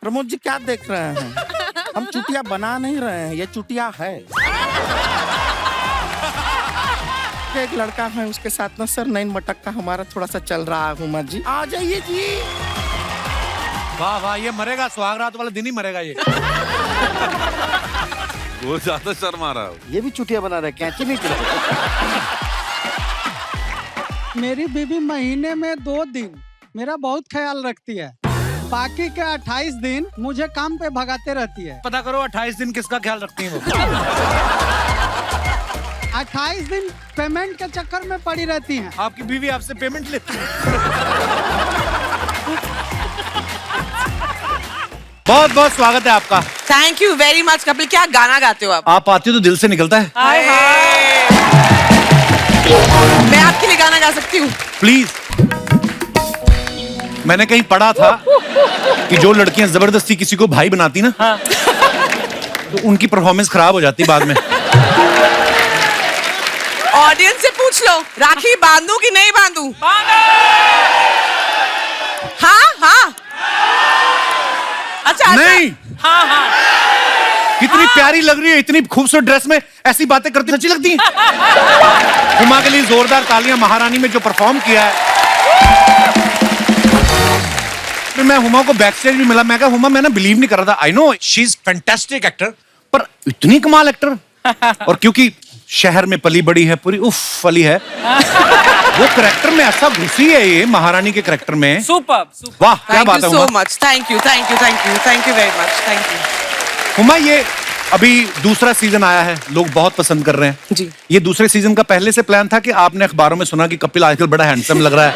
प्रमोद जी क्या देख रहे हैं? हम चुटिया बना नहीं रहे हैं, ये चुटिया है। एक लड़का है, उसके साथ ना सर नैन मटक का हमारा थोड़ा सा चल रहा है। हुमा जी आ जाइए जी। वाह वाह, ये मरेगा, सुहागरात वाला दिन ही मरेगा ये। वो ज्यादा शर्मा रहा है। ये भी चुटिया बना रहा है, कैंची नहीं चल। मेरी बीवी महीने में 2 दिन मेरा बहुत ख्याल रखती है, बाकी के 28 दिन मुझे काम पे भगाते रहती है। पता करो 28 दिन किसका ख्याल रखती है वो। 28 दिन पेमेंट के चक्कर में पड़ी रहती हैं। आपकी बीवी आपसे पेमेंट लेती है। बहुत बहुत स्वागत है आपका। Thank you very much Kapil. क्या गाना गाते हो आप आती हो तो दिल से निकलता है। मैं आपके लिए गाना गा सकती हूँ? प्लीज। मैंने कहीं पढ़ा था कि जो लड़कियां जबरदस्ती किसी को भाई बनाती ना, तो उनकी परफॉर्मेंस खराब हो जाती बाद में। ऑडियंस से पूछ लो, राखी बांधू कि नहीं बांधू? हाँ हाँ। अच्छा नहीं। हाँ हाँ। कितनी प्यारी लग रही है, इतनी खूबसूरत ड्रेस में ऐसी बातें करती अच्छी लगती हैं। हुमा के लिए जोरदार तालियां। महारानी में जो परफॉर्म किया है। फिर मैं हुमा को बैक स्टेज भी मिला, मैं कहा हुमा, मैं ना बिलीव नहीं कर रहा था। I know she is fantastic actor, पर इतनी कमाल एक्टर। और क्योंकि शहर में पली बड़ी है, पूरी उफ फली है, वो करेक्टर में ऐसा घुसी है ये, महारानी के करेक्टर में। सुपर। वाह क्या बात है so much. Thank you thank you thank you thank you very much. Thank you Huma. ये अभी दूसरा सीजन आया है, लोग बहुत पसंद कर रहे हैं जी। ये दूसरे सीजन का पहले से प्लान था कि आपने अखबारों में सुना कि कपिल आजकल बड़ा हैंडसम लग रहा है,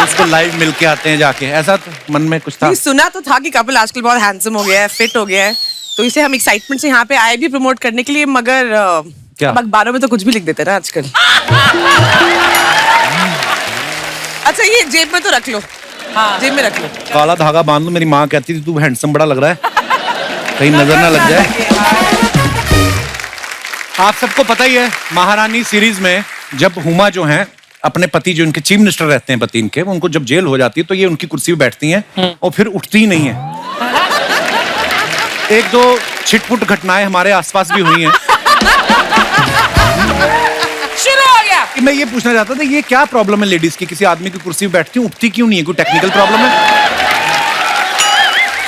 उसको लाइव मिल के आते हैं जाके, ऐसा तो मन में कुछ था? सुना तो था कि कपिल आजकल बहुत हैंडसम हो गया है, फिट हो गया है, तो इसे हम एक्साइटमेंट से यहाँ पे आए भी प्रमोट करने के लिए, मगर क्या? अब अखबारों में तो कुछ भी लिख देते ना आजकल। अच्छा ये जेब में तो रख लो। हाँ। जेब में रख लो। काला धागा बांध लो। मेरी माँ कहती थी तू हैंडसम बड़ा लग रहा है, कहीं नजर ना लग जाए। आप सबको पता ही है महारानी सीरीज में जब हुमा जो हैं अपने पति, जो इनके चीफ मिनिस्टर रहते हैं पति इनके, उनको जब जेल हो जाती है तो ये उनकी कुर्सी पे बैठती हैं और फिर उठती ही नहीं है। एक दो छिटपुट घटनाएं हमारे आसपास भी हुई हैं। शुरू हो गया। कि मैं ये पूछना चाहता था, ये क्या प्रॉब्लम है लेडीज की, किसी आदमी की कुर्सी पे बैठती हूँ उठती क्यों नहीं है? कोई टेक्निकल प्रॉब्लम है?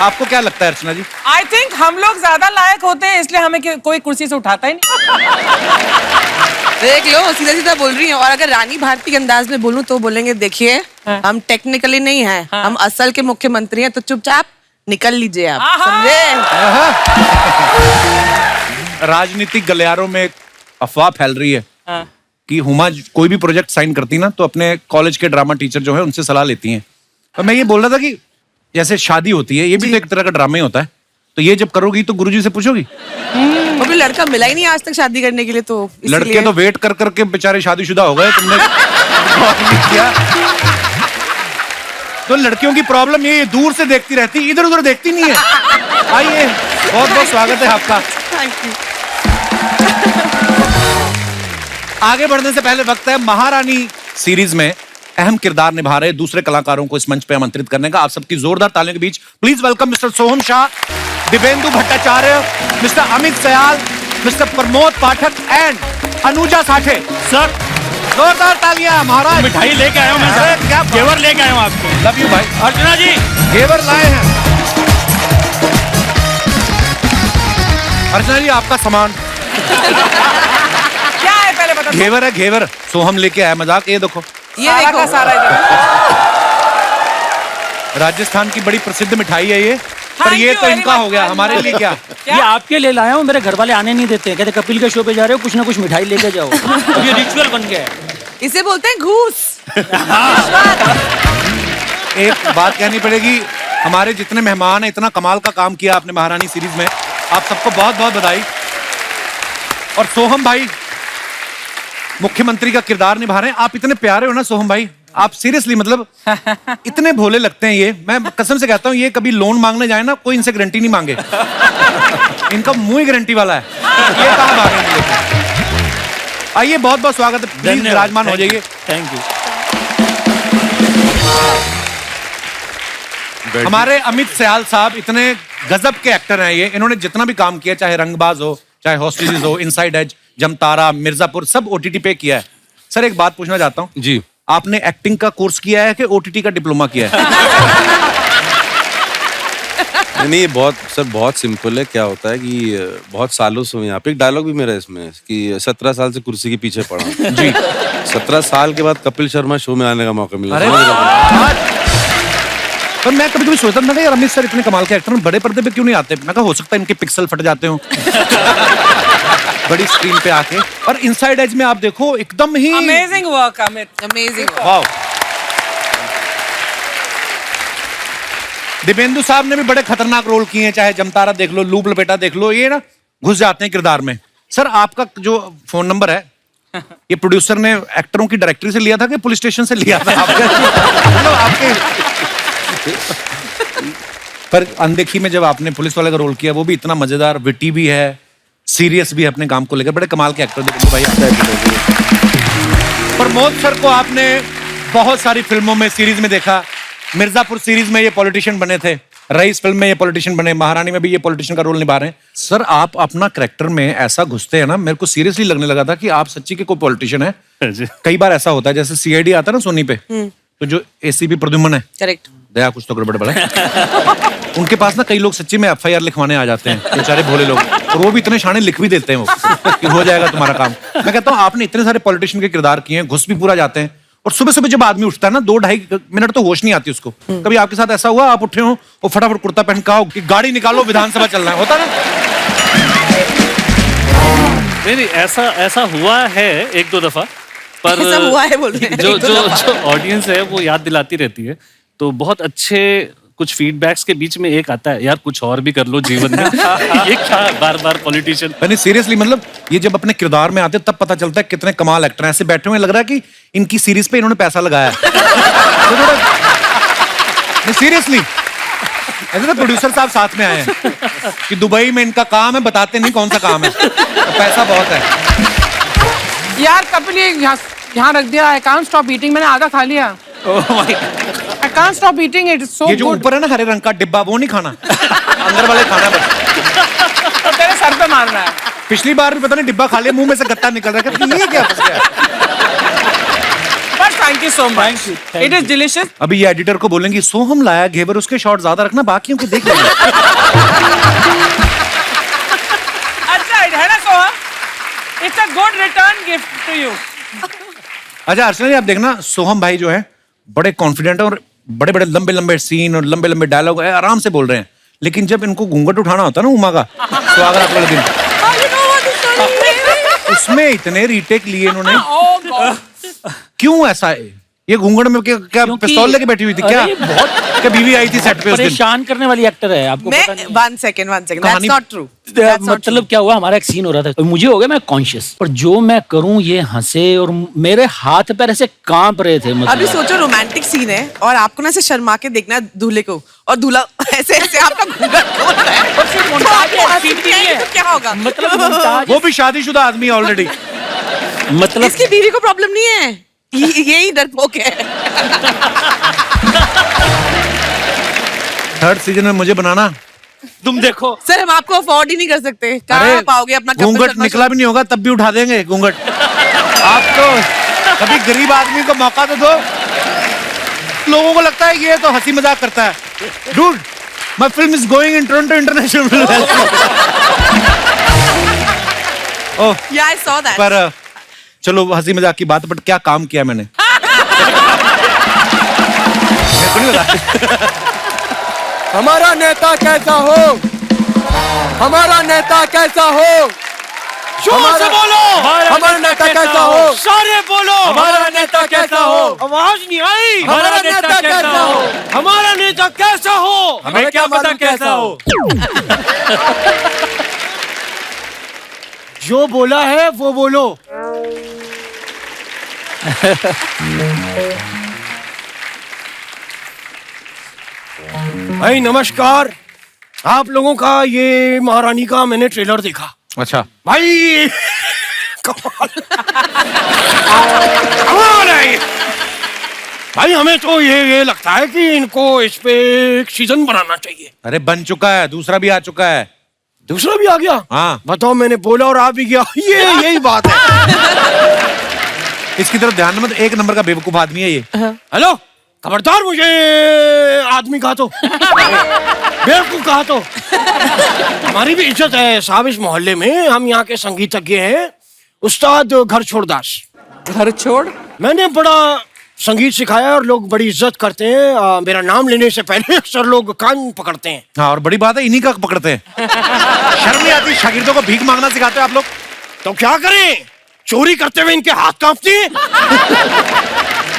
आपको क्या लगता है अर्चना जी? आई थिंक हम लोग ज्यादा लायक होते हैं, इसलिए हमें कोई कुर्सी से उठाता ही नहीं। देख लो सीधा सीधा बोल रही है। और अगर रानी भारती के अंदाज में बोलूं तो बोलेंगे देखिए हम टेक्निकली नहीं हैं, हम असल के मुख्यमंत्री हैं, तो चुपचाप निकल लीजिए आप। समझे? राजनीतिक गलियारों में एक अफवाह फैल रही है कि हुमा कोई भी प्रोजेक्ट साइन करती ना तो अपने कॉलेज के ड्रामा टीचर जो है उनसे सलाह लेती हैं। तो मैं ये बोल रहा था कि जैसे शादी होती है, ये भी तो एक तरह का ड्रामा ही होता है, तो ये जब करोगी तो गुरुजी से पूछोगी? अभी लड़का मिला ही नहीं आज तक शादी करने के लिए, तो लड़के तो वेट कर करके बेचारे शादीशुदा हो गए, तुमने किया। तो लड़कियों की प्रॉब्लम ये दूर से देखती रहती, इधर उधर देखती नहीं है। आइए, बहुत बहुत स्वागत है आपका। Thank you. आगे बढ़ने से पहले वक्त है महारानी सीरीज में अहम किरदार निभा रहे दूसरे कलाकारों को इस मंच पे आमंत्रित करने का। आप सबकी जोरदार तालियों के बीच please welcome mister Soham Shah, Dibyendu Bhattacharya, mister Amit Sayal, mister Pramod Pathak and Anuja Sathe. Sir जोरदार तालियां। महाराज मिठाई लेके आया हूं मैं सर, क्या घेवर लेके आया हूं आपको। लव यू भाई। अर्चना जी घेवर लाए हैं। अर्चना जी आपका सामान क्या है पहले बता। घेवर है, घेवर सोहम लेके आया। मजाक ये देखो, ये देखो सारा राजस्थान की बड़ी प्रसिद्ध मिठाई है ये, पर Thank ये you तो very इनका much. हो गया, हमारे लिए क्या? ये आपके लिए लाया हूँ, मेरे घर वाले आने नहीं देते, कहते कपिल के शो पे जा रहे हो कुछ ना कुछ मिठाई लेके जाओ। अब ये रिचुअल बन गया है। इसे बोलते हैं घूस। एक बात कहनी पड़ेगी, हमारे जितने मेहमान हैं, इतना कमाल का काम किया आपने महारानी सीरीज में, आप सबको बहुत बहुत बधाई। और सोहम भाई मुख्यमंत्री का किरदार निभा रहे हैं। आप इतने प्यारे हो ना सोहम भाई, आप सीरियसली मतलब इतने भोले लगते हैं। ये मैं कसम से कहता हूँ, ये कभी लोन मांगने जाए ना कोई इनसे गारंटी नहीं मांगे। इनका मुंह ही गारंटी वाला है। ये कहाँ भागेंगे? आइए, बहुत बहुत स्वागत है, प्लीज विराजमान हो जाइए। Thank you. हमारे अमित सयाल साहब इतने गजब के एक्टर हैं ये, इन्होंने जितना भी काम किया, चाहे रंगबाज हो, चाहे हॉस्टेजेस हो, इनसाइड एज, जमतारा, मिर्जापुर, सब ओटीटी पे किया है। सर एक बात पूछना चाहता हूँ जी, आपने एक्टिंग का कोर्स किया है कि ओटीटी का डिप्लोमा किया है? नहीं ये बहुत सिंपल है। क्या होता है कि बहुत सालों से हूँ यहाँ पे। एक डायलॉग भी मेरा इसमें कि 17 साल से कुर्सी के पीछे पड़ा हूँ। जी 17 साल के बाद कपिल शर्मा शो में आने का मौका मिला। अरे पर मैं कभी कभी सोचता था यार अमित सर इतने कमाल के एक्टर बड़े पर्दे पे क्यों नहीं आते? मैं कहा हो सकता है इनके पिक्सल फट जाते हो बड़ी स्क्रीन पे आके। और इनसाइड एज में आप देखो एकदम ही amazing work Amit, amazing. Wow. Dibyendu साहब ने भी बड़े खतरनाक रोल किए हैं, चाहे जमतारा देख लो, लूप लपेटा देख लो, ये ना घुस जाते हैं किरदार में। सर आपका जो फोन नंबर है ये प्रोड्यूसर ने एक्टरों की डायरेक्टरी से लिया था कि पुलिस स्टेशन से लिया था आपके पर अनदेखी में जब आपने पुलिस वाले का रोल किया वो भी इतना मजेदार, विटी भी है, सीरियस भी है अपने काम को लेकर, बड़े कमाल के एक्टर देखो भाई। प्रमोद सर को आपने बहुत सारी फिल्मों में, सीरीज में देखा। मिर्जापुर सीरीज में ये पॉलिटिशियन बने थे, रईस फिल्म में ये पॉलिटिशियन बने, महारानी में भी ये पॉलिटिशियन का रोल निभा रहे हैं। सर आप अपना कैरेक्टर में ऐसा घुसते हैं ना, मेरे को सीरियसली लगने लगा था कि आप सच्ची के कोई पॉलिटिशियन है। कई बार ऐसा होता है जैसे सीआईडी आता है ना सोनी पे, तो जो एसीपी प्रद्युम्न है, करेक्ट, दया कुछ तो गड़बड़ बड़ा उनके पास ना कई लोग सच्ची में एफआईआर लिखवाने आ जाते हैं, बेचारे भोले लोग, और वो भी इतने शाने लिख भी देते हैं वो कि हो जाएगा तुम्हारा काम। मैं कहता हूँ आपने इतने सारे पॉलिटिशियन के किरदार किए हैं, घुस भी पूरा जाते हैं, और सुबह सुबह जब आदमी उठता है ना 2-2.5 मिनट तो होश नहीं आती उसको। कभी आपके साथ ऐसा हुआ आप उठे हो और फटाफट कुर्ता पहन के आओ कि गाड़ी निकालो विधानसभा चलना है, होता ना? नहीं ऐसा हुआ है 1-2 दफा, पर ऐसा हुआ है बोल रहे हैं। जो ऑडियंस है वो याद दिलाती रहती है। तो बहुत अच्छे कुछ फीडबैक्स के बीच में एक आता है, यार कुछ और भी कर लो जीवन में ये क्या बार बार पॉलिटिशियन। मैंने सीरियसली मतलब ये जब अपने किरदार में आते तब पता चलता है कितने कमाल एक्टर हैं। ऐसे बैठे हुए लग रहा है कि इनकी सीरीज पे इन्होंने पैसा लगाया है। सीरियसली ऐसे तो प्रोड्यूसर साहब साथ में आए हैं कि दुबई में इनका काम है, बताते नहीं कौन सा काम है, तो पैसा बहुत है। यार कपिल ये यहाँ रख दिया, आई कांट स्टॉप ईटिंग, मैंने आधा खा लिया। I can't stop eating it. It's so ये जो good. ऊपर है ना हरे रंग का डिब्बा वो नहीं खाना, अंदर वाले खाना बस। तो तेरे सर पे मार रहा है। पिछली बार भी पता नहीं डिब्बा खा लिया, मुंह में से गत्ता निकल रहा है, ये क्या फंस गया? But thank you so much. It is delicious. अभी ये एडिटर को बोलेंगे सोहम लाया घेवर, उसके शॉट ज्यादा रखना, बाकियों के देख लेंगे। अच्छा है ना सोहम? It's a good return gift to you. अच्छा अर्चना जी आप देखना, सोहम भाई जो है बड़े कॉन्फिडेंट है और बड़े बड़े लंबे लंबे सीन और लंबे लंबे डायलॉग है, आराम से बोल रहे हैं, लेकिन जब इनको घूंघट उठाना होता है ना उमा का स्वागत वाले दिन, उसमें इतने रीटेक लिए इन्होंने। क्यों ऐसा है? ये घूंघट में क्या पिस्तौल लेके बैठी हुई थी क्या? क्या बीवी आई थी सेट पे उस दिन? परेशान करने वाली एक्टर है, आपको पता नहीं। One second, that's not true. मतलब क्या हुआ, हमारा एक सीन हो रहा था और मुझे हो गया मैं कॉन्शियस, पर जो मैं करूं ये हंसे और मेरे हाथ पैर ऐसे कांप रहे थे। मतलब अभी सोचो रोमांटिक सीन है और आपको ना ऐसे शर्मा के देखना दूल्हे को, और दूल्हा ऐसे ऐसे आपका घूंघट खोल रहा है, और फिर तो क्या होगा? मतलब वो भी शादीशुदा आदमी है ऑलरेडी। मतलब इसकी बीवी को प्रॉब्लम नहीं है, यही डरपोक है। थर्ड सीजन में मुझे बनाना, तुम देखो सर हम आपको अफोर्ड ही नहीं कर सकते, कहाँ पाओगे अपना कपिल घूंघट शर्मा निकला भी नहीं होगा तब भी उठा देंगे घूंघट। आप तो कभी गरीब आदमी को मौका तो दो। लोगों को लगता है ये तो हंसी मजाक करता है। Dude my film is going in Toronto international film oh Yeah, I saw that. पर चलो हंसी मजाक की बात, बट क्या काम किया मैंने? मेरे को नहीं पता। हमारा नेता कैसा हो, हमारा नेता कैसा हो, जोर से बोलो, हमारा नेता कैसा हो, सारे बोलो, हमारा नेता कैसा हो, आवाज नहीं आई। हमारा नेता कैसा हो, हमारा नेता कैसा हो, हमें क्या पता कैसा हो। जो बोला है वो बोलो। भाई नमस्कार, आप लोगों का ये महारानी का मैंने ट्रेलर देखा। अच्छा भाई कमाल है ये। भाई हमें तो ये लगता है कि इनको इस पे एक सीजन बनाना चाहिए। अरे बन चुका है, दूसरा भी आ चुका है। दूसरा भी आ गया? हाँ। बताओ, मैंने बोला और आ भी गया। यही बात है। इसकी तरफ ध्यान मत, एक नंबर का बेवकूफ आदमी है ये। हेलो, खबरदार मुझे आदमी कहा तो, बेवकूफ कहा तो। हमारी भी इज्जत है साहब इस मोहल्ले में। हम यहाँ के संगीतज्ञ हैं, उस्ताद घर छोड़ दास। घर छोड़? मैंने बड़ा संगीत सिखाया और लोग बड़ी इज्जत करते हैं। मेरा नाम लेने से पहले अक्सर लोग कान पकड़ते हैं। हाँ, और बड़ी बात है, इन्हीं का पकड़ते हैं। शर्म नहीं आती? शागिर्दों को भीख मांगना सिखाते हो आप लोग। तो क्या करें, चोरी करते हुए इनके हाथ कांपते हैं।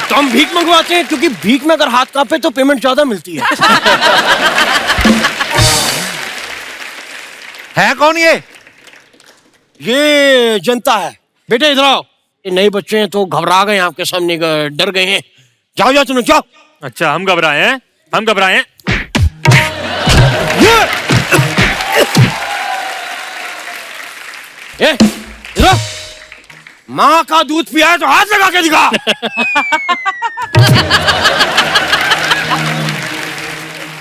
तो हम भीख मंगवाते हैं, क्योंकि भीख में अगर हाथ कांपे तो पेमेंट ज्यादा मिलती है कौन ये? ये जनता है। बेटे इधर आओ। ये नए बच्चे हैं तो घबरा गए, आपके सामने डर गए हैं। जाओ जाओ तुम जाओ। अच्छा, हम घबराए हैं, हम घबराए हैं। इधर माँ का दूध पिया है तो हाथ लगा के दिखा।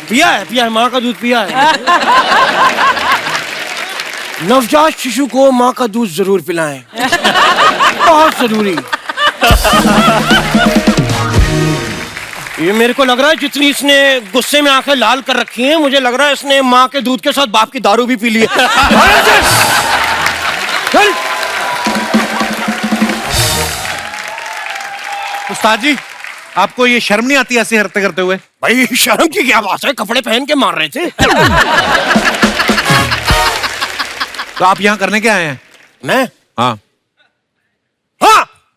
पिया है माँ का दूध पिया है। नवजात शिशु को माँ का दूध जरूर पिलाएं, बहुत जरूरी। ये मेरे को लग रहा है जितनी इसने गुस्से में आंखें लाल कर रखी हैं, मुझे लग रहा है इसने माँ के दूध के साथ बाप की दारू भी पी ली है। चल। उस्ताद जी, आपको ये शर्म नहीं आती ऐसे हरकतें करते हुए? भाई शर्म की क्या बात है, कपड़े पहन के मार रहे थे। तो आप यहाँ करने क्या आए हैं? मैं? हाँ,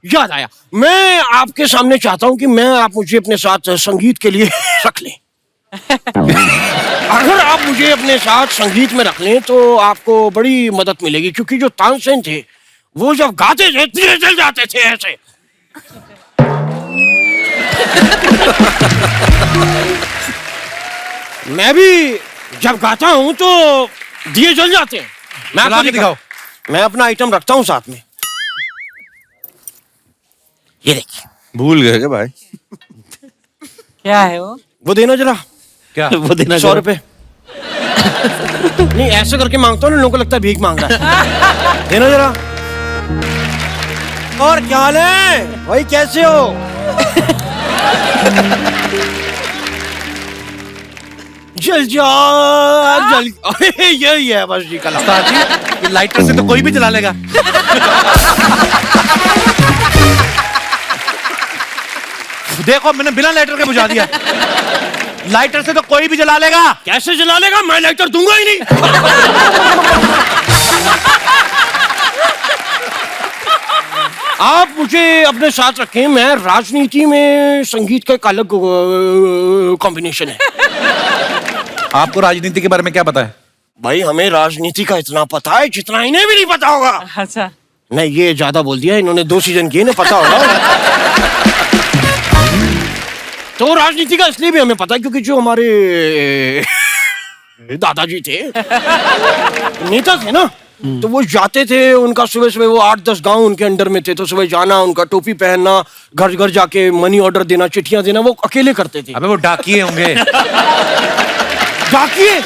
याद आया। मैं आपके सामने चाहता हूँ कि आप मुझे अपने साथ संगीत के लिए रख लें। अगर आप मुझे अपने साथ संगीत में रख लें तो आपको बड़ी मदद मिलेगी, क्योंकि जो तानसेन थे वो जब गाते थे धीरे चल जाते थे ऐसे। मैं भी जब गाता हूं तो दिए जल जाते हैं। मैं आपको दिखाओ। मैं अपना आइटम रखता हूं साथ में। ये देखिए। भूल गए क्या भाई? क्या है वो देना जरा। क्या वो देना? 100 रुपए। नहीं, ऐसे करके मांगता हूँ ना, लोगों को लगता है भीख मांग रहा है। देना जरा। और क्या हाल है भाई, कैसे हो? जल यही है बस जी कला। उस्ताद जी, ये लाइटर से तो कोई भी जला लेगा। देखो, मैंने बिना लाइटर के बुझा दिया। लाइटर से तो कोई भी जला लेगा। कैसे जला लेगा? मैं लाइटर दूंगा ही नहीं। आप मुझे अपने साथ रखें। मैं राजनीति में संगीत का एक अलग कॉम्बिनेशन है। आपको राजनीति के बारे में क्या पता है? भाई हमें राजनीति का इतना पता है जितना इन्हें भी नहीं पता होगा। अच्छा, नहीं, ये ज्यादा बोल दिया। इन्होंने 2 सीजन किए, इन्हें पता होगा। तो राजनीति का इसलिए भी हमें पता है क्योंकि जो हमारे दादाजी थे, नेता थे ना, तो वो जाते थे। उनका सुबह सुबह वो 8-10 गांव उनके अंडर में थे, तो सुबह जाना, उनका टोपी पहनना, घर घर जाके मनी ऑर्डर देना, चिट्ठियां देना, वो अकेले करते थे। अबे वो डाकिए होंगे। डाकिए?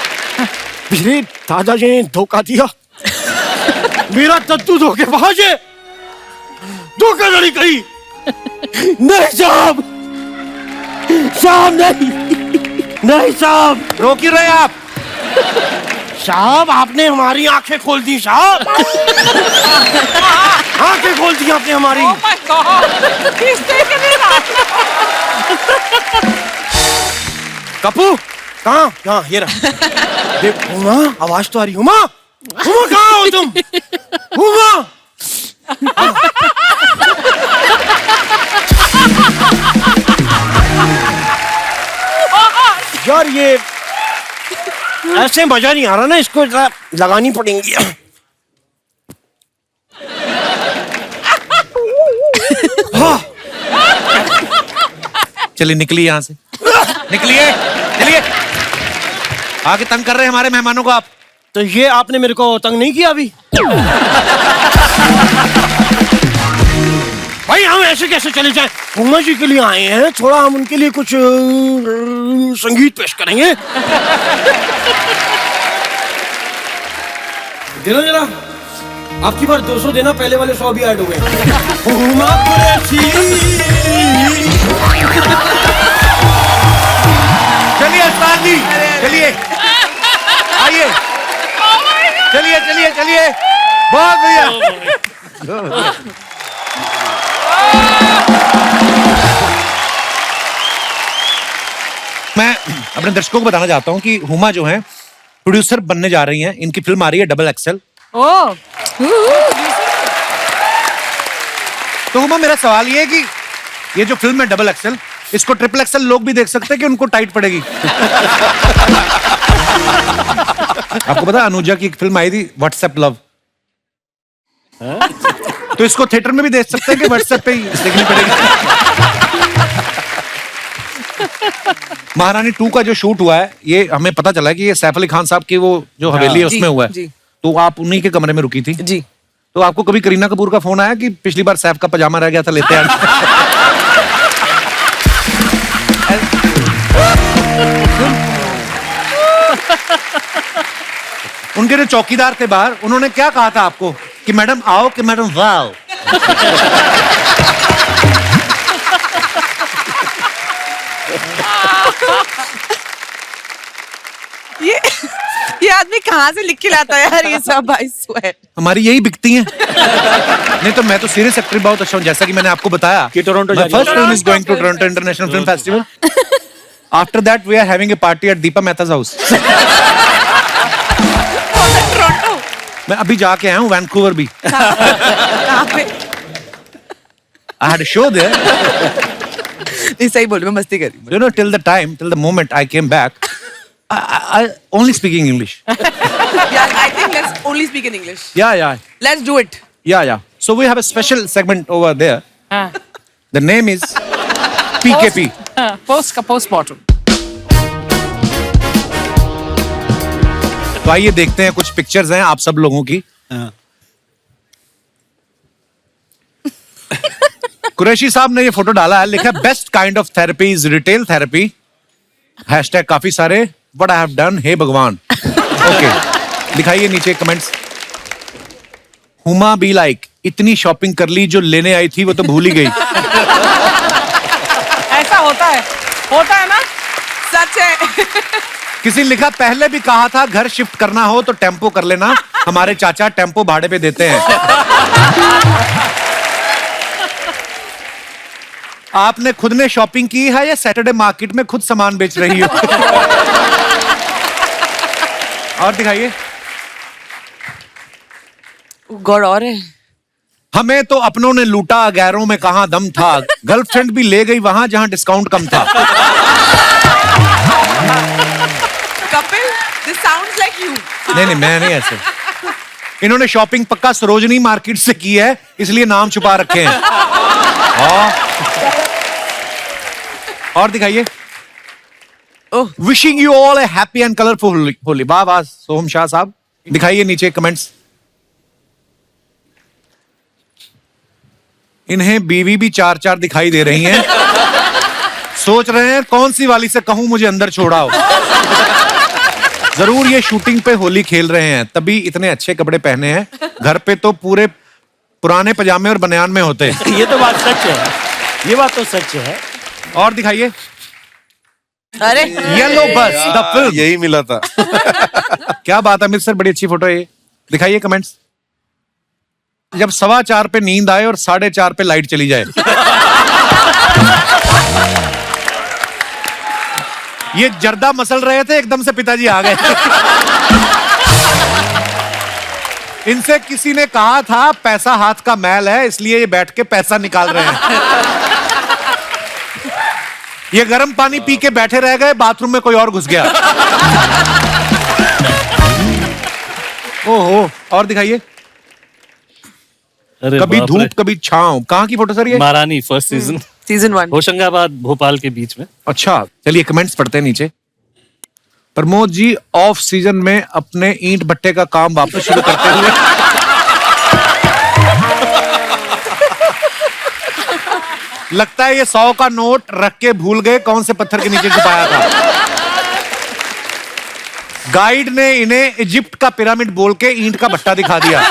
मेरे दादाजी ने धोखा दिया। मेरा तत्तू धोखे पहुंचे, धोखाधड़ी करी। नहीं साहब, नहीं साहब। रो क्यों रहे आप? साहब आपने हमारी आंखें खोल दी साहब। आंखें खोल दी आपने हमारी। oh my God, he's taken it out. Kapoor कहाँ? यहाँ, ये रहा। देख उमा, आवाज तो आ रही। उमा, उमा कहाँ हो तुम? उमा। यार ये ऐसे मजा नहीं आ रहा ना, इसको लगानी पड़ेंगी। चलिए निकलिए यहाँ से, निकलिए, चलिए। आगे तंग कर रहे हैं हमारे मेहमानों को आप। तो ये आपने मेरे को तंग नहीं किया अभी? भाई हम ऐसे कैसे चले जाएं? उमा जी के लिए आए हैं, थोड़ा हम उनके लिए कुछ संगीत पेश करेंगे। देना जरा, आपकी बार 200 देना, पहले वाले 100 भी ऐड हो गए। उमा कुरैशी। चलिए उस्ताद जी, चलिए आइए, चलिए चलिए चलिए, बहुत बढ़िया। मैं अपने दर्शकों को बताना चाहता हूँ कि हुमा जो है प्रोड्यूसर बनने जा रही हैं। इनकी फिल्म आ रही है XXL। ओह तो हुमा, मेरा सवाल ये है कि ये जो फिल्म है XXL, इसको XXL लोग भी देख सकते हैं कि उनको टाइट पड़ेगी? आपको पता है अनुजा की एक फिल्म आई थी व्हाट्सएप लव, तो इसको थिएटर में भी देख सकते हैं कि व्हाट्सएप पे ही देखनी पड़ेगी? महारानी 2 का जो शूट हुआ है, ये हमें पता चला है कि ये सैफ अली खान साहब की वो जो हवेली है उसमें हुआ है। तो आप उन्हीं के कमरे में रुकी थी जी। तो आपको कभी करीना कपूर का फोन आया कि पिछली बार सैफ का पजामा रह गया था, लेते आए? उनके जो चौकीदार थे बाहर, उन्होंने क्या कहा था आपको कि मैडम आओ कि मैडम वाओ? ये आदमी कहाँ से लिख के लाता है यार ये सब? आई स्वेयर हमारी यही बिकती हैं। नहीं तो मैं तो सीरियस एक्टर बहुत अच्छा हूँ, जैसा कि मैंने आपको बताया कि टोरंटो जा रही है। First film is going to Toronto international film festival. After that we are having a party at Deepa Mehta's house. Toronto मैं अभी जाके आया हूँ, वैंकूवर भी। कहाँ पे? I had a show there. नहीं सही बोल, मैं मस्ती कर रही हूँ। You know, till the moment I came back, I only speaking English. Yeah, I think let's only speak in English. Yeah. Let's do it. Yeah. So we have a special segment over there. The name is PKP. Postmortem. तो आइए देखते हैं, कुछ pictures हैं आप सब लोगों की। कुरैशी साहब ने ये फोटो डाला है, लिखा है best kind of therapy is retail therapy. Hashtag काफी सारे, व्हाट आई हैव डन, हे भगवान। ओके, दिखाइए नीचे कमेंट्स। हुमा बी लाइक, इतनी शॉपिंग कर ली, जो लेने आई थी वो तो भूल ही गई। ऐसा होता है ना? सच है। किसी ने लिखा, पहले भी कहा था घर शिफ्ट करना हो तो टेम्पो कर लेना, हमारे चाचा टेम्पो भाड़े पे देते हैं। आपने खुद ने शॉपिंग की है या सैटरडे मार्केट में खुद सामान बेच रही हो? और दिखाइए। गौर और है। हमें तो अपनों ने लूटा, गैरों में कहां दम था, गर्लफ्रेंड भी ले गई वहां जहां डिस्काउंट कम था। Kapil, this sounds like you. नहीं, मैं नहीं ऐसे। इन्होंने शॉपिंग पक्का सरोजनी मार्केट से की है, इसलिए नाम छुपा रखे हैं। और दिखाइए। Wishing you all A happy and colourful Holi. वाह सोहम शाह साहब। दिखाइए नीचे कमेंट्स। इन्हें बीवी भी 4 दिखाई दे रही हैं। सोच रहे हैं कौन सी वाली से कहूं मुझे अंदर छोड़ाओ। जरूर ये शूटिंग पे होली खेल रहे हैं, तभी इतने अच्छे कपड़े पहने हैं। घर पे तो पूरे पुराने पजामे और बनियान में होते हैं। ये तो बात सच है, ये बात तो सच है। और दिखाइए। अरे येलो बस द फिल्म, यही मिला था। क्या बात है मिस्टर, बड़ी अच्छी फोटो है ये। दिखाइए कमेंट्स। जब 4:15 पे नींद आए और 4:30 पे लाइट चली जाए। ये जर्दा मसल रहे थे, एकदम से पिताजी आ गए। इनसे किसी ने कहा था पैसा हाथ का मैल है, इसलिए ये बैठ के पैसा निकाल रहे हैं। ये गर्म पानी पी के बैठे रह गए, बाथरूम में कोई और घुस गया। ओहो। और दिखाइए। अरे कभी बाप धूप रे। कभी छांव। कहाँ की फोटो सर ये? महारानी फर्स्ट सीजन 1 होशंगाबाद भोपाल के बीच में। अच्छा, चलिए कमेंट्स पढ़ते हैं नीचे। प्रमोद जी ऑफ सीजन में अपने ईंट भट्टे का काम वापस शुरू करते हुए लगता है ये 100 का नोट रख के भूल गए कौन से पत्थर के नीचे छुपाया था। गाइड ने इन्हें इजिप्ट का पिरामिड बोल के ईंट का भट्टा दिखा दिया।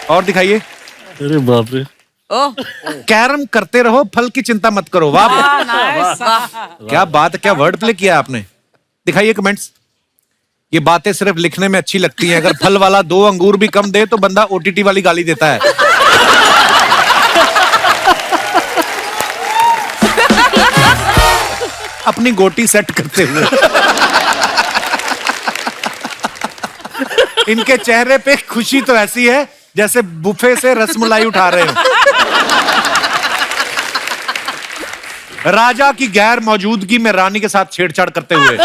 और दिखाइए। अरे बाप रे। ओह कैरम करते रहो, फल की चिंता मत करो। वाह क्या बात है, क्या वर्ड प्ले किया आपने। दिखाइए कमेंट्स। ये बातें सिर्फ लिखने में अच्छी लगती हैं, अगर फल वाला 2 अंगूर भी कम दे तो बंदा ओटीटी वाली गाली देता है। अपनी गोटी सेट करते हुए इनके चेहरे पे खुशी तो ऐसी है जैसे बुफे से रसमलाई उठा रहे हो। राजा की गैर मौजूदगी में रानी के साथ छेड़छाड़ करते हुए।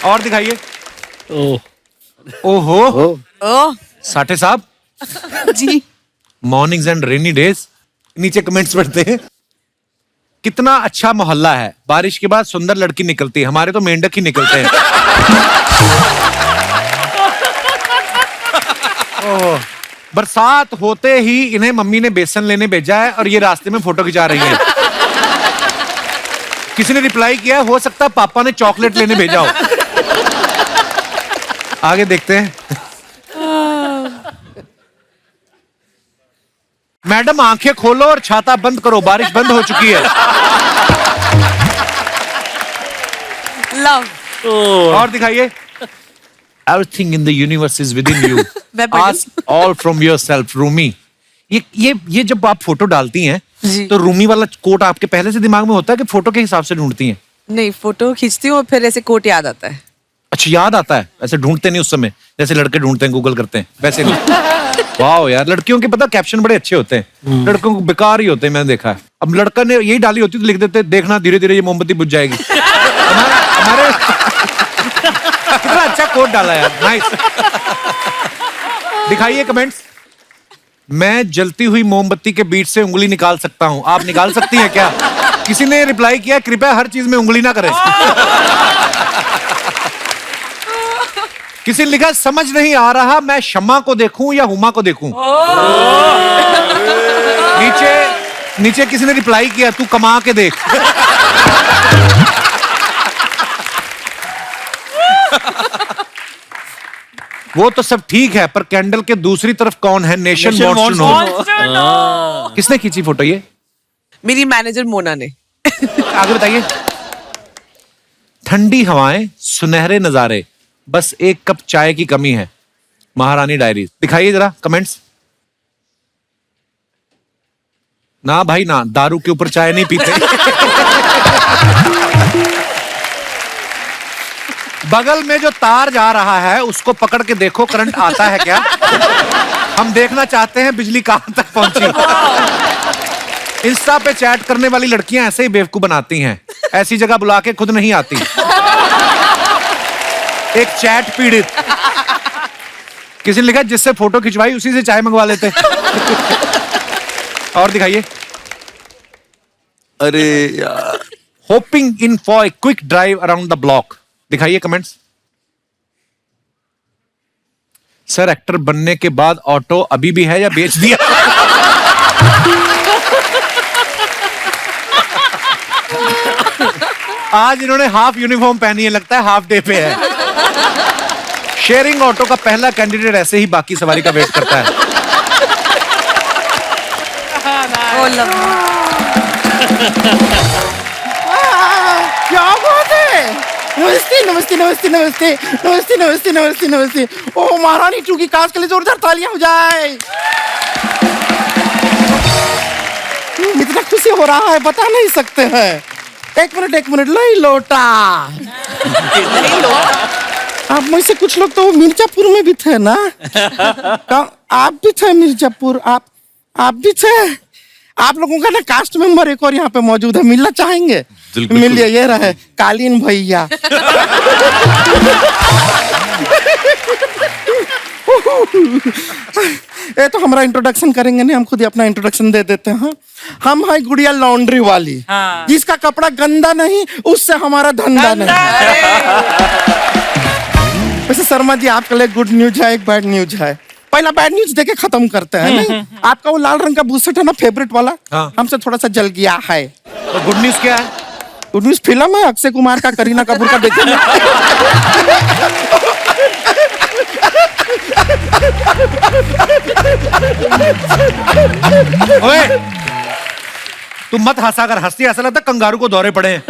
और दिखाइए। ओहो ओह साठे साहब ji. Mornings and rainy days. नीचे कमेंट्स पढ़ते हैं। कितना अच्छा मोहल्ला है, बारिश के बाद सुंदर लड़की निकलती है, हमारे तो मेंढक ही निकलते हैं। ओह, बरसात होते ही इन्हें मम्मी ने बेसन लेने भेजा है और ये रास्ते में फोटो खिंचा रही हैं। किसी ने रिप्लाई किया है, हो सकता है पापा ने चॉकलेट लेने भेजा हो। आगे देखते हैं। मैडम आंखें खोलो और छाता बंद करो, बारिश बंद हो चुकी है। लव। और दिखाइए। Everything in the universe is within you. मैं पढ़ Ask all from yourself, Rumi. ये जब आप फोटो डालती हैं तो रूमी वाला कोट आपके पहले से दिमाग में होता है कि फोटो के हिसाब से ढूंढती हैं? नहीं, फोटो खींचती हूँ फिर ऐसे कोट याद आता है। अच्छा याद आता है, ऐसे ढूंढते नहीं उस समय जैसे लड़के ढूंढते हैं, गूगल करते हैं वैसे नहीं। वाह यार, लड़कियों के पता कैप्शन बड़े अच्छे होते हैं, लड़कों को बेकार ही होते हैं, मैंने देखा है। अब लड़का ने यही डाली होती तो लिख देते देखना धीरे धीरे ये मोमबत्ती बुझ जाएगी। हमारे कितना अच्छा कोट डाला यार, नाइस। दिखाइए कमेंट्स। मैं जलती हुई मोमबत्ती के बीच से उंगली निकाल सकता हूं, आप निकाल सकती हैं क्या? किसी ने रिप्लाई किया, कृपया हर चीज में उंगली ना करें। किसी ने लिखा, समझ नहीं आ रहा मैं शम्मा को देखूं या हुमा को देखूं। नीचे किसी ने रिप्लाई किया, तू कमा के देख। वो तो सब ठीक है, पर कैंडल के दूसरी तरफ कौन है? Nation wants to know. किसने खींची फोटो ये? मेरी मैनेजर मोना ने। आगे बताइए। ठंडी हवाएं, सुनहरे नजारे, बस एक कप चाय की कमी है, महारानी डायरी। दिखाइए जरा कमेंट्स। ना भाई ना, दारू के ऊपर चाय नहीं पीते। बगल में जो तार जा रहा है उसको पकड़ के देखो, करंट आता है क्या? हम देखना चाहते हैं बिजली कहां तक पहुंची। इंस्टा पे चैट करने वाली लड़कियां ऐसे ही बेवकूफ बनाती हैं, ऐसी जगह बुला के खुद नहीं आती। एक चैट पीड़ित। किसी ने लिखा, जिससे फोटो खिंचवाई उसी से चाय मंगवा लेते। और दिखाइए। अरे यार। Hopping in for a quick drive around the block. दिखाइए कमेंट्स। सर एक्टर बनने के बाद ऑटो अभी भी है या बेच दिया? आज इन्होंने हाफ यूनिफॉर्म पहनी है, लगता है हाफ डे पे है। शेयरिंग ऑटो का पहला कैंडिडेट ऐसे ही बाकी सवारी का वेट करता है। क्या बात है। नमस्ते नमस्ते नमस्ते नमस्ते नमस्ते नमस्ते नमस्ते नमस्ते। ओ महारानी टू की कास्ट के लिए जोरदार तालियां हो जाए। इतना खुशी हो रहा है बता नहीं सकते हैं। एक मिनट लो लोटा। आप में से कुछ लोग तो मिर्जापुर में भी थे ना? आप भी थे मिर्जापुर? आप भी थे? आप लोगों का ना कास्ट मेंबर एक और यहाँ पे मौजूद है, मिलना चाहेंगे? मिलिए, ये रहे कालीन भैया। ये तो हमारा इंट्रोडक्शन करेंगे नहीं, हम खुद ही अपना इंट्रोडक्शन दे देते हैं। हम है गुड़िया लॉन्ड्री वाली, जिसका कपड़ा गंदा नहीं उससे हमारा धंधा नहीं। वैसे शर्मा जी आपके लिए गुड न्यूज है, एक बैड न्यूज है। पहला बैड न्यूज देके खत्म करते हैं नहीं? आपका वो लाल रंग का बूसेट है ना, फेवरेट वाला, हाँ। हमसे थोड़ा सा जल गया है। और गुड न्यूज क्या है? गुड न्यूज फिल्म है अक्षय कुमार का, करीना कपूर का, देखेंगे। ओए, तुम मत हंसा, अगर हंसती ऐसा लगता कंगारू को दौरे पड़े हैं।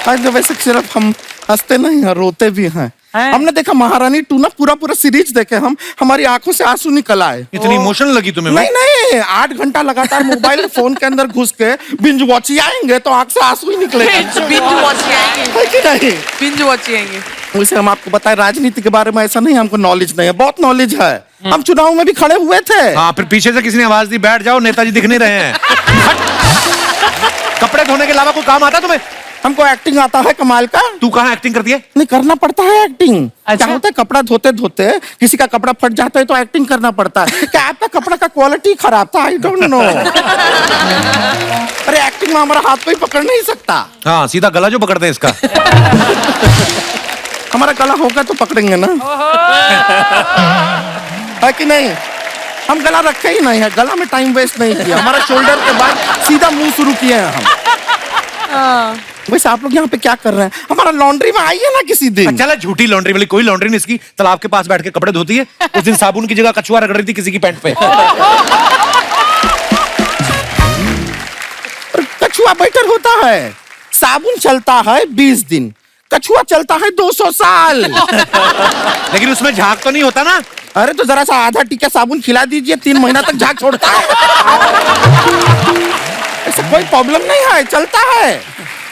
आज वैसे सिर्फ हम हंसते नहीं हैं, रोते भी हैं। हमने देखा महारानी 2 ना, पूरा सीरीज देखे हम, हमारी आंखों से आंसू निकल आए। इतनी इमोशनल लगी तुम्हें? नहीं नहीं, 8 घंटा लगातार मोबाइल फोन के अंदर घुस के बिंज वॉच आएंगे तो आंख से आंसू ही निकलेगा। बिंज वॉच आएंगे, है कि नहीं? बिंज वॉच आएंगे। वैसे हम आपको बताएं, राजनीति के बारे में ऐसा नहीं हमको नॉलेज नहीं है, बहुत नॉलेज है। हम चुनाव में भी खड़े हुए थे। हाँ, फिर पीछे से किसी ने आवाज दी, बैठ जाओ, नेताजी दिख नहीं रहे हैं। कपड़े धोने के अलावा कोई काम आता तुम्हें? हमको एक्टिंग आता है कमाल का। तू कहाँ एक्टिंग करती है? नहीं, करना पड़ता है एक्टिंग। अच्छा। क्या होता है, कपड़ा धोते धोते किसी का कपड़ा फट जाता है तो एक्टिंग करना पड़ता है। क्या आपका कपड़ा का क्वालिटी खराब था? I don't know. अरे एक्टिंग में हमारा हाथ कोई पकड़ नहीं सकता। हाँ, सीधा गला जो पकड़ते हैं इसका। हमारा गला होगा तो पकड़ेंगे ना, है कि नहीं? हम गला रखे ही नहीं है, गला में टाइम वेस्ट नहीं किया। हमारा शोल्डर के बाद सीधा मुंह शुरू किए हैं हम। वैसे आप लोग यहाँ पे क्या कर रहे हैं? हमारा लॉन्ड्री में आइए ना किसी दिन। चला, झूठी लॉन्ड्री वाली कोई लॉन्ड्री नहीं इसकी, तालाब के पास बैठ के कपड़े धोती है। उस दिन साबुन की जगह कछुआ रगड़ रही थी किसी की पैंट पे। कछुआ बेटर होता है। साबुन चलता है 20 दिन, कछुआ चलता है 200 साल। लेकिन उसमें झाग तो नहीं होता ना? अरे तो जरा सा आधा टीका साबुन खिला दीजिए, 3 महीना तक झाग छोड़ता है। ऐसा कोई प्रॉब्लम नहीं है, चलता है।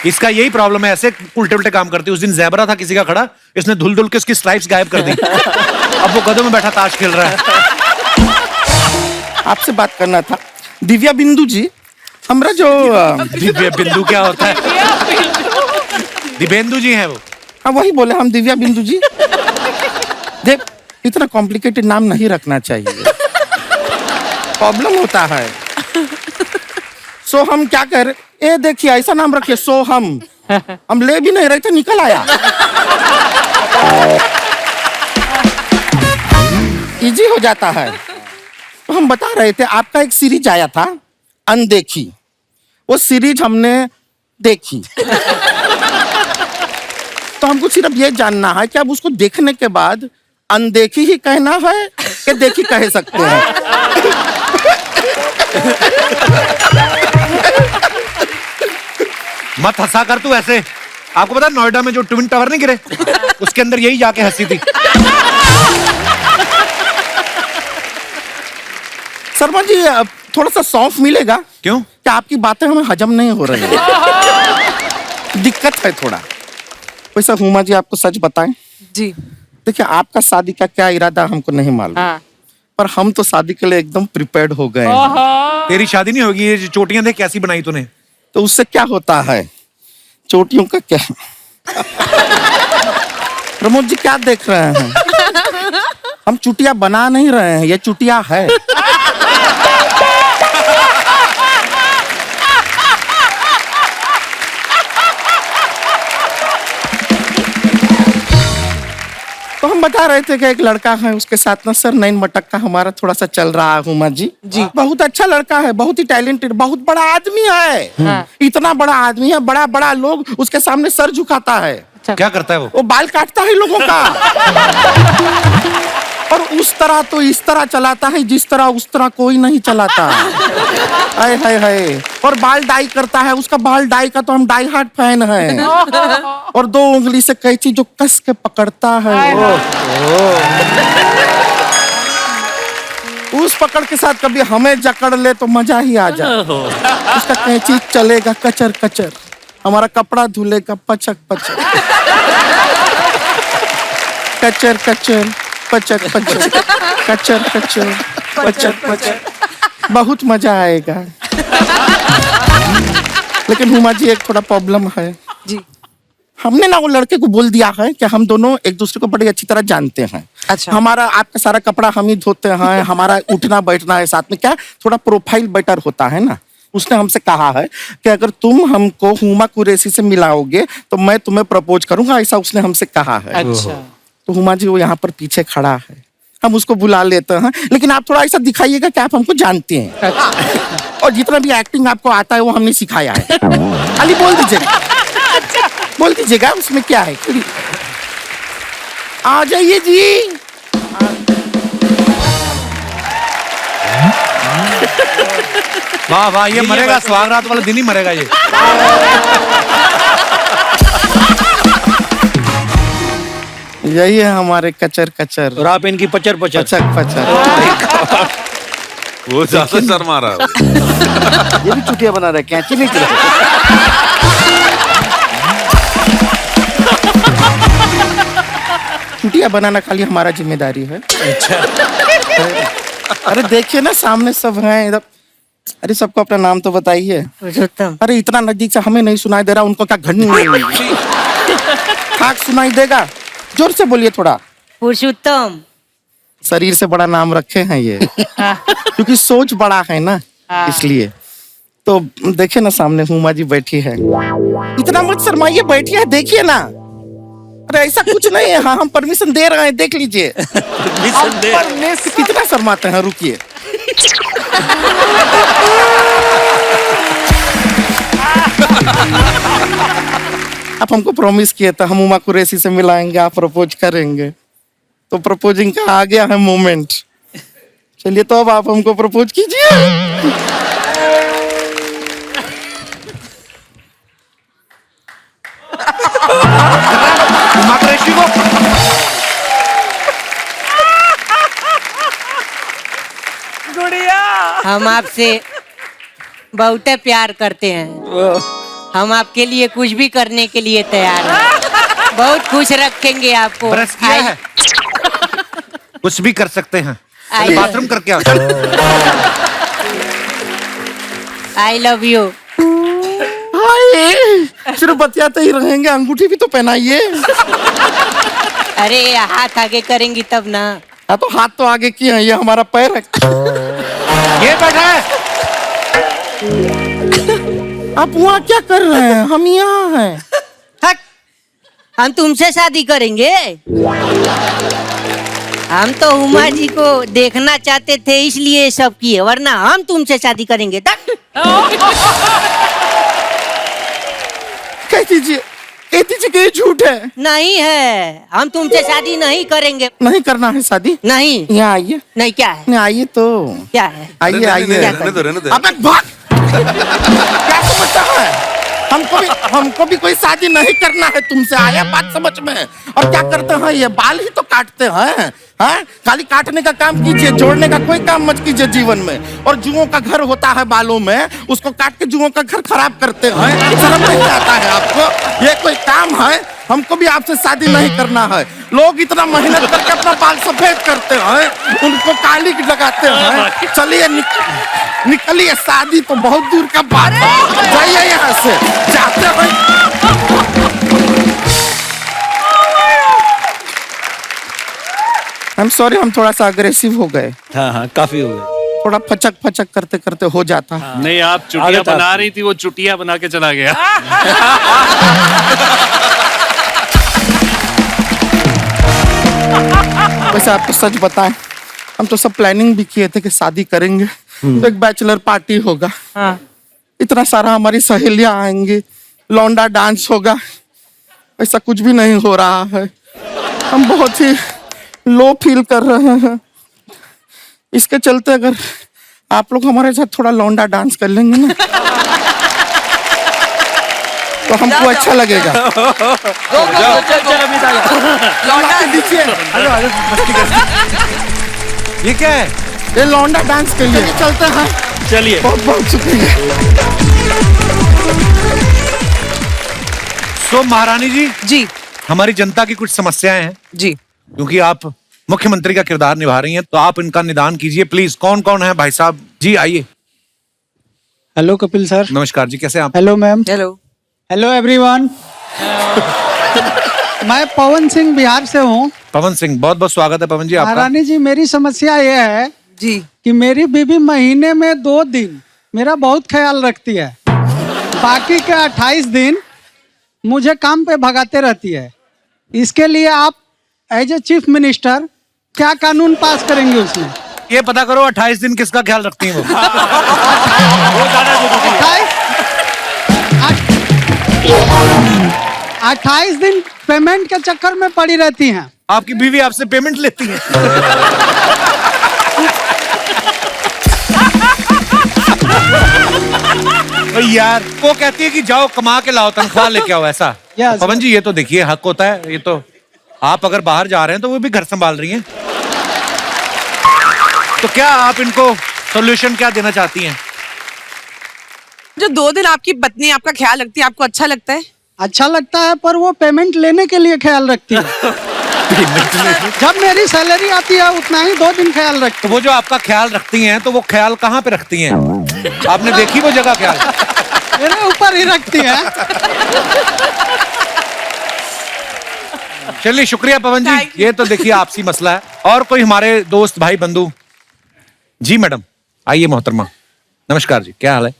इसका यही प्रॉब्लम है, ऐसे उल्टे उल्टे काम करती है। उस दिन ज़ेबरा था किसी का खड़ा, इसने धुल धुल के उसकी स्ट्राइप्स गायब कर दी। अब वो गधों में बैठा ताश खेल रहा है। आपसे बात करना था। दिव्या बिंदु जी, हमरा जो दिव्या बिंदु क्या होता है? दिव्येंदु जी हैं वो। हाँ वही बोले हम, दिव्या बिंदु जी। देख, इतना कॉम्प्लिकेटेड नाम नहीं रखना चाहिए, प्रॉब्लम होता है। सो हम क्या कह रहे, ए देखिए ऐसा नाम रखिए, सो हम ले भी नहीं रहे थे, निकल आया। इजी हो जाता है। तो हम बता रहे थे, आपका एक सीरीज आया था अनदेखी, वो सीरीज हमने देखी। तो हमको सिर्फ ये जानना है कि अब उसको देखने के बाद अनदेखी ही कहना है कि देखी कह सकते हैं? मत हंसा कर तू ऐसे। आपको पता है नोएडा में जो ट्विन टावर नहीं गिरे, उसके अंदर यही जाके हंसी थी। शर्मा जी, थोड़ा सा सौंफ मिलेगा? क्यों? क्या आपकी बातें हमें हजम नहीं हो रही है? दिक्कत है थोड़ा। वैसे हुमा जी, आपको सच बताएं, जी देखिए आपका शादी का क्या इरादा हमको नहीं मालूम, पर हम तो शादी के लिए एकदम प्रिपेयर्ड हो गए हैं। तेरी शादी नहीं होगी, ये जो चोटियां देख कैसी बनाई तूने। तो उससे क्या होता है, चोटियों का क्या? प्रमोद जी क्या देख रहे हैं? हम चुटिया बना नहीं रहे हैं, ये चुटिया है। तो हम बता रहे थे कि एक लड़का है, उसके साथ ना सर नैन मटक का हमारा थोड़ा सा चल रहा है। हुमा जी, बहुत अच्छा लड़का है, बहुत ही टैलेंटेड, बहुत बड़ा आदमी है। इतना बड़ा आदमी है, बड़ा बड़ा लोग उसके सामने सर झुकाता है। क्या करता है वो बाल काटता है लोगों का। और उस तरह तो इस तरह चलाता है जिस तरह उस तरह कोई नहीं चलाता। हाय हाय हाय। और बाल डाई करता है, उसका बाल डाई का तो हम डाई हार्ट फैन है। और 2 उंगली से कैंची जो कस के पकड़ता है, उस पकड़ के साथ कभी हमें जकड़ ले तो मजा ही आ जाए। उसका कैंची चलेगा कचर कचर, हमारा कपड़ा धुलेगा पचक पचक, कचर कचर पचक पचक, कचर कचर पचक पचक, बहुत मजा आएगा। लेकिन हुमा जी, एक थोड़ा प्रॉब्लम है जी। हमने ना वो लड़के को बोल दिया है कि हम दोनों एक दूसरे को बड़ी अच्छी तरह जानते हैं। अच्छा। हमारा आपका सारा कपड़ा हम ही धोते हैं, हमारा उठना बैठना है साथ में, क्या थोड़ा प्रोफाइल बेटर होता है ना। उसने हमसे कहा है कि अगर तुम हमको हुमा कुरैशी से मिलाओगे तो मैं तुम्हें प्रपोज करूंगा, ऐसा उसने हमसे कहा है। अच्छा। तो हुमा जी वो यहाँ पर पीछे खड़ा है, हम उसको बुला लेते हैं, लेकिन आप थोड़ा ऐसा दिखाइएगा कि आप हमको जानते हैं। और जितना भी एक्टिंग आपको आता है वो हमने सिखाया है। खाली बोल दीजिएगा, बोल दीजिएगा उसमें क्या है। आ जाइए जी। वाह वाह, ये मरेगा, स्वागरात वाले दिन ही मरेगा ये। यही है हमारे कचर कचर। और आप इनकी पचर पचर। पचक पचक। वो ज्यादा शर्मा रहा है। ये भी चुटिया बना रहे, कैंची नहीं चल रही। चुटिया बनाना खाली हमारा जिम्मेदारी है। अरे देखिए ना, सामने सब हैं इधर। अरे सबको अपना नाम तो बताइए। पुरुषोत्तम। अरे इतना नजदीक से हमें नहीं सुनाई दे रहा, उनको क्या घंटी खाक सुनाई देगा? जोर से बोलिए थोड़ा। पुरुषोत्तम। शरीर से बड़ा नाम रखे हैं ये, क्योंकि सोच बड़ा है ना, इसलिए। तो देखिए ना, सामने हुमा जी बैठी है। इतना मत शर्माइए, बैठी है, देखिए ना। अरे ऐसा कुछ नहीं है। हाँ, हम परमिशन दे रहे हैं, देख लीजिए। कितना शर्माते हैं, रुकिए। आप हमको प्रॉमिस किए थे हम उमा कुरैशी से मिलाएंगे, आप प्रपोज करेंगे। तो प्रपोजिंग का आ गया है मोमेंट। चलिए, तो अब आप हमको प्रपोज कीजिए। उमा कुरैशी को हम आपसे बहुत प्यार करते हैं। हम आपके लिए कुछ भी करने के लिए तैयार हैं। बहुत खुश रखेंगे आपको। ब्रश किया है? कुछ भी कर सकते हैं। आई- बाथरूम करके आओ। I love you. हाय, सिर्फ बतियाते ही रहेंगे, अंगूठी भी तो पहनाइए। अरे हाथ आगे करेंगी तब ना। हाँ, तो हाथ तो आगे किए हैं, ये हमारा पैर है। ये बैठा है। आप वहाँ क्या कर रहे हैं? हम यहाँ हैं। हट, हम तुमसे शादी करेंगे। हम तो उमा जी को देखना चाहते थे, इसलिए ये सब किए, वरना हम तुमसे शादी करेंगे। कह दीजिए कि ये झूठ है। नहीं है, हम तुमसे शादी नहीं करेंगे। नहीं करना है शादी। नहीं। यहाँ आइए। नहीं, क्या है? नहीं, आइए तो। क्या है? आइए आइए। रहने दे। अबे भाग। क्या समझता है? हमको भी कोई शादी नहीं करना है तुमसे, आया बात समझ में? और क्या करते हैं, ये बाल ही तो काटते हैं। हाँ, खाली काटने का काम कीजिए, जोड़ने का कोई काम मत कीजिए जीवन में। और जुओं का घर होता है बालों में, उसको काट के जुओं का घर खराब करते हैं। शर्म नहीं आता है आपको? ये कोई काम है? हमको भी आपसे शादी नहीं करना है। लोग इतना मेहनत करके अपना बाल सफेद करते हैं, उनको काली लगाते हैं। चलिए निकलिए, शादी तो बहुत दूर का बात है। जाइए यहाँ से, जाते हैं। I'm sorry, हम थोड़ा सा अग्रेसिव हो गए। हाँ हाँ, काफी हो गए। थोड़ा फचक फचक करते करते हो जाता है। नहीं, आप चुटिया आदत बना आपकी। रही थी, वो चुटिया बना के चला गया। वैसे आपको सच बताएं, हम तो सब प्लानिंग भी किए थे कि शादी करेंगे तो एक बैचलर पार्टी होगा। इतना सारा हमारी सहेलियां आएंगी, लौंडा डांस होगा। ऐसा कुछ भी नहीं हो रहा है। हम बहुत ही लो फील कर रहे हैं। इसके चलते अगर आप लोग हमारे साथ थोड़ा लौंडा डांस कर लेंगे ना, तो हमको अच्छा लगेगा। लौंडा दीजिए। ये क्या है? ये लौंडा डांस के लिए चलते हैं। चलिए। बहुत बहुत शुक्रिया। तो महारानी जी, जी हमारी जनता की कुछ समस्याएं हैं, जी। क्योंकि आप मुख्यमंत्री का किरदार निभा रही हैं, तो आप इनका निदान कीजिए प्लीज। कौन कौन है भाई साहब? जी आइए। Hello Kapil sir. नमस्कार जी, कैसे हैं आप? Hello ma'am. Hello. Hello everyone. मैं पवन सिंह बिहार से हूँ। पवन सिंह, बहुत बहुत स्वागत है पवन जी आपका। महारानी जी, मेरी समस्या ये है जी कि मेरी बीवी महीने में 2 दिन मेरा बहुत ख्याल रखती है, बाकी के 28 दिन मुझे काम पे भगाते रहती है। इसके लिए आप एज ए चीफ मिनिस्टर क्या कानून पास करेंगे उसमें? ये पता करो 28 दिन किसका ख्याल रखती हैं वो। वो ज्यादा जरूरी है। 28 दिन पेमेंट के चक्कर में पड़ी रहती हैं। आपकी बीवी आपसे पेमेंट लेती है? यार वो कहती है कि जाओ कमा के लाओ, तनख्वाह लेके आओ, ऐसा। Yes. पवन जी ये तो देखिए हक होता है, ये तो आप अगर बाहर जा रहे हैं तो वो भी घर संभाल रही हैं। तो क्या आप इनको सॉल्यूशन क्या देना चाहती हैं? जो 2 दिन आपकी पत्नी आपका ख्याल रखती है, आपको अच्छा लगता है? अच्छा लगता है, पर वो पेमेंट लेने के लिए ख्याल रखती है। जब मेरी सैलरी आती है उतना ही 2 दिन ख्याल रखती तो वो जो आपका ख्याल रखती हैं तो वो ख्याल कहाँ पे रखती हैं? आपने देखी वो जगह ख्याल? है। मेरे ऊपर ही रखती है। चलिए शुक्रिया पवन जी, ये तो देखिए आपसी मसला है। और कोई हमारे दोस्त भाई बंधु? जी मैडम आइए मोहतरमा, नमस्कार जी, क्या हाल है?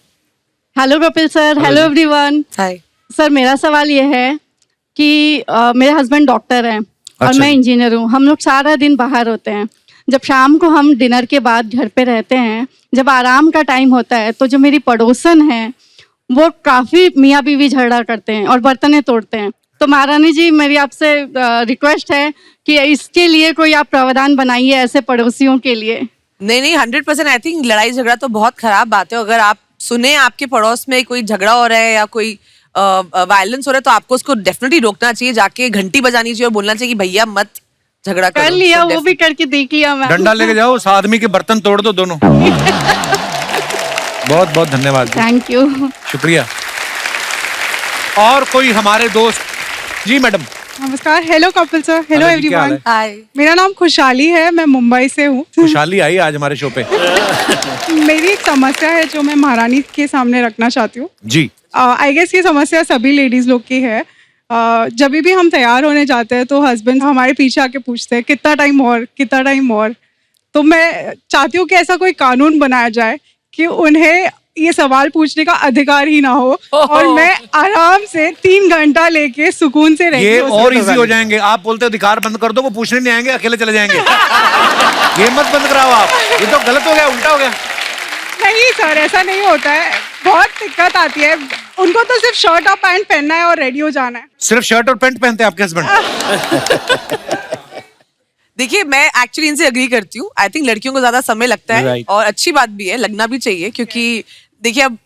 Hello Kapil sir, hello everyone. Hi sir मेरा सवाल ये है कि मेरे हस्बैंड डॉक्टर हैं और अच्छा मैं जी। इंजीनियर हूँ। हम लोग सारा दिन बाहर होते हैं। जब शाम को हम डिनर के बाद घर पे रहते हैं, जब आराम का टाइम होता है, तो जो मेरी पड़ोसन है वो काफ़ी मियाँ बीवी झगड़ा करते हैं और बर्तनें तोड़ते हैं। तो महारानी जी मेरी आपसे रिक्वेस्ट है कि इसके लिए कोई आप प्रावधान बनाइए ऐसे पड़ोसियों के लिए। नहीं 100% आई थिंक लड़ाई झगड़ा तो बहुत खराब बात है। अगर आप सुने आपके पड़ोस में कोई झगड़ा हो रहा है या कोई वायलेंस हो रहा है तो आपको उसको डेफिनेटली रोकना चाहिए, जाके घंटी बजानी चाहिए और बोलना चाहिए कि भैया मत झगड़ा करो। कर लिया, वो भी करके देख लिया मैं। डंडा लेके जाओ, उस आदमी के बर्तन तोड़ दो दोनों। बहुत बहुत धन्यवाद जी। Thank you. शुक्रिया। और कोई हमारे दोस्त? जी मैडम। नमस्कार, hello Kapil sir, hello hello जी, क्या हाल एवरीवन। है? मेरा नाम खुशहाली है, मैं मुंबई से हूँ। खुशहाली आई आज हमारे शो पे। मेरी एक समस्या है जो मैं महारानी के सामने रखना चाहती हूँ। जी। आई गेस ये समस्या सभी लेडीज लोग की है। जब भी हम तैयार होने जाते हैं तो हस्बैंड हमारे पीछे आके पूछते हैं कितना टाइम और, कितना टाइम और। तो मैं चाहती हूँ कि ऐसा कोई कानून बनाया जाए कि उन्हें ये सवाल पूछने का अधिकार ही ना हो और मैं आराम से 3 घंटा लेके सुकून से रहती ये हूँ। और इजी हो जाएंगे। आप बोलते हो अधिकार बंद कर दो, वो पूछने नहीं आएंगे, अकेले चले जाएंगे। ये मत बंद कराओ आप, ये तो गलत हो गया, उल्टा हो गया। नहीं सर, ऐसा नहीं होता है, बहुत दिक्कत आती है। उनको तो सिर्फ शर्ट और पैंट पहनना है और रेडी हो जाना है। सिर्फ शर्ट और पैंट पहनते हैं आपके हस्बैंड? देखिए मैं एक्चुअली इनसे एग्री करती हूँ। आई थिंक लड़कियों को ज्यादा समय लगता है Right. और अच्छी बात भी है, लगना भी चाहिए, क्योंकि देखिए अब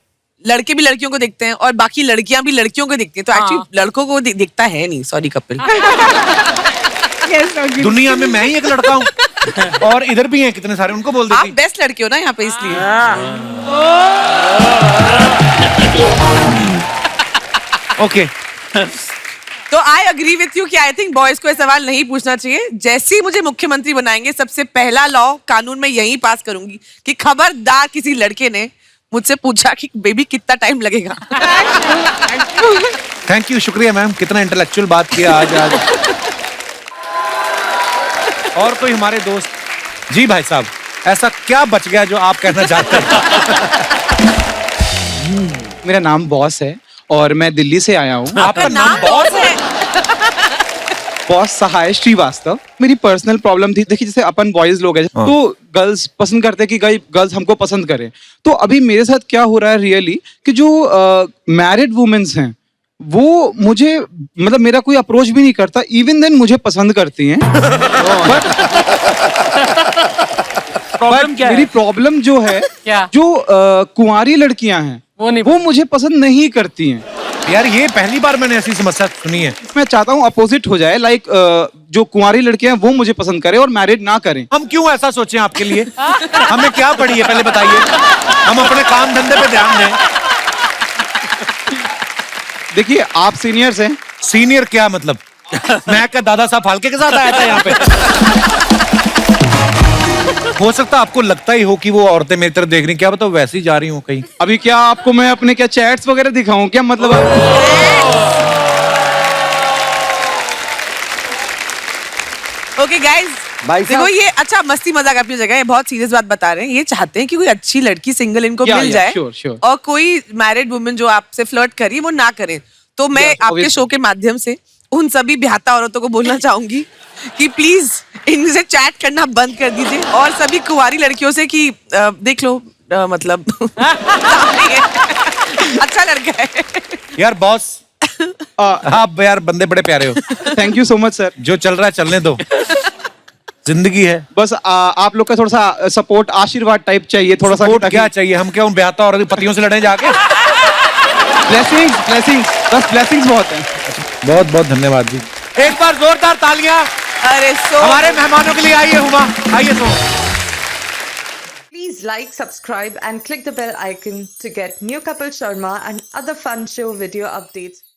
लड़के भी लड़कियों को देखते हैं और बाकी लड़कियां भी लड़कियों को देखती हैं, तो एक्चुअली लड़कों को दिखता है नहीं। सॉरी कपिल। दुनिया में मैं ही एक लड़का हूँ और इधर भी हैं कितने सारे, उनको बोल आप देती। बेस्ट लड़के हो ना यहाँ पे, इसलिए। ओके। तो आई एग्री विथ यू कि आई थिंक बॉयज को ये सवाल नहीं पूछना चाहिए। जैसे ही मुझे मुख्यमंत्री बनाएंगे, सबसे पहला लॉ कानून में यही पास करूंगी कि खबरदार किसी लड़के ने मुझसे पूछा कि बेबी कितना टाइम लगेगा। थैंक यू, शुक्रिया मैम, कितना इंटेलेक्चुअल बात किया आज। और कोई हमारे दोस्त? जी भाई साहब, ऐसा क्या बच गया जो आप कहना चाहते हैं? मेरा नाम बॉस है और मैं दिल्ली से आया हूँ। आपका नाम बॉस है? बॉस सहाय श्रीवास्तव। मेरी पर्सनल प्रॉब्लम थी, देखिए जैसे अपन बॉयज लोग हैं तो गर्ल्स पसंद करते हैं कि गर्ल्स हमको पसंद करें। तो अभी मेरे साथ क्या हो रहा है रियली कि जो मैरिड वुमेन्स हैं वो मुझे, मतलब मेरा कोई अप्रोच भी नहीं करता, इवन देन मुझे पसंद करती हैं। प्रॉब्लम क्या है? मेरी प्रॉब्लम जो है, जो कुंवारी लड़कियां हैं वो मुझे पसंद नहीं करती हैं। यार ये पहली बार मैंने ऐसी समस्या सुनी है। मैं चाहता हूँ अपोजिट हो जाए, लाइक जो कुंवारी लड़कियां हैं वो मुझे पसंद करें और मैरिड ना करें। हम क्यों ऐसा सोचें आपके लिए? हमें क्या पड़ी है पहले बताइए, हम अपने काम धंधे पे ध्यान दें। देखिए आप सीनियर्स हैं। सीनियर क्या मतलब? मैं क्या दादा साहब फाल्के के साथ आया था यहाँ पे? हो सकता आपको लगता ही हो कि वो औरतें मेरी तरफ देख रही, क्या बताओ वैसे ही जा रही हूँ कहीं। अभी क्या आपको मैं अपने क्या चैट्स वगैरह दिखाऊं क्या, मतलब? ओके गाइस, देखो ये अच्छा मस्ती मजाक अपनी जगह है, बहुत सीरियस बात बता रहे हैं। ये चाहते हैं कि कोई अच्छी लड़की सिंगल इनको मिल जाए sure. और कोई मैरिड वुमेन जो आपसे फ्लर्ट करी वो ना करे। तो मैं आपके शो के माध्यम से उन सभी ब्याहता औरतों को बोलना चाहूंगी कि प्लीज इनसे चैट करना बंद कर दीजिए और सभी कुंवारी लड़कियों से कि देख लो मतलब सामने है, अच्छा लड़का है। यार बॉस आप यार बंदे बड़े प्यारे हो। Thank you so much sir. जो चल रहा है चलने दो, जिंदगी है। बस आप लोग का थोड़ा सा सपोर्ट, आशीर्वाद टाइप चाहिए थोड़ा सा। सपोर्ट क्या चाहिए? हम क्या उन ब्याहता और पतियों से लड़े जाके? ब्लेसिंग्स ब्लेसिंग्स, बस ब्लेसिंग्स बहुत हैं। बहुत बहुत धन्यवाद जी। एक बार जोरदार तालियां अरे हमारे मेहमानों के लिए। आइए हुमा, आइए सो। Please like, subscribe and click the bell icon to get new Kapil Sharma and other fun show video updates.